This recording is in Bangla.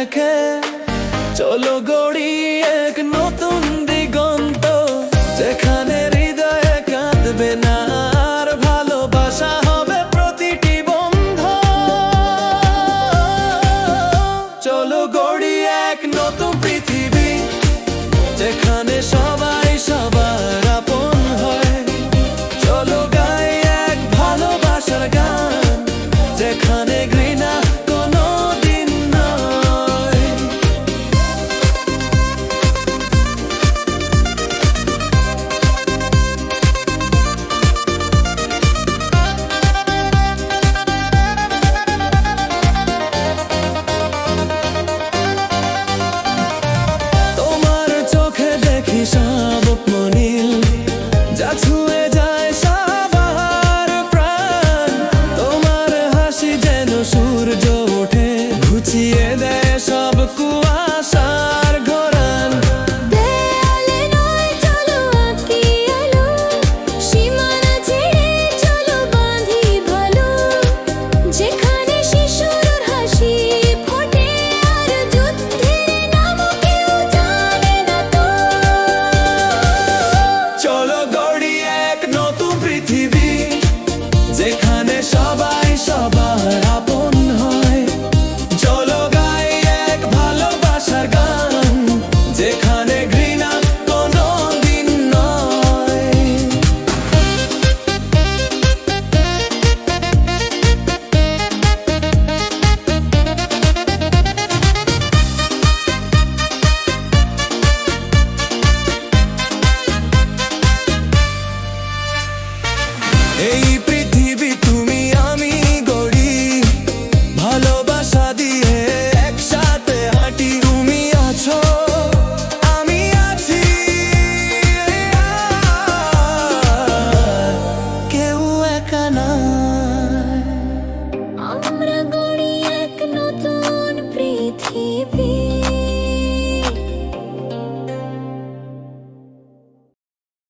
রেখে চলো গড়ি এক নতুন দিগন্ত, যেখানে হৃদয়ে কাঁদবে না আর ভালোবাসা হবে প্রতিটি বন্ধ। চলো গড়ি এক নতুন পৃথিবী, যেখানে সবাই সবার আপন হয়। চলো গাই এক ভালোবাসার গান, যেখানে ঘৃণা কোনো দিন নয়। তোমার চোখে দেখি স্বপ্ন নীল, যা ছুঁয়ে যায় সবার প্রাণ। তোমার হাসি যেন সূর্য ওঠে, ঘুচিয়ে দেয় সব কুয়াশার ঘোরান। দেয়ালে নয় চলো আঁকি আলো, সীমানা ছেড়ে চলো বাঁধি ভালো, যেখানে শিশুর হাসি ফোটে আর যুদ্ধের নাম কেউ জানে না তো। চলো গড়ি এক নতুন পৃথিবী, যেখানে সবাই সবার আপন হয়। চলো গাই এক ভালোবাসার গান, যেখানে ঘৃণা কোনো দিন নয়। এই পৃথিবী তুমি আমি গড়ি, ভালোবাসা দিয়ে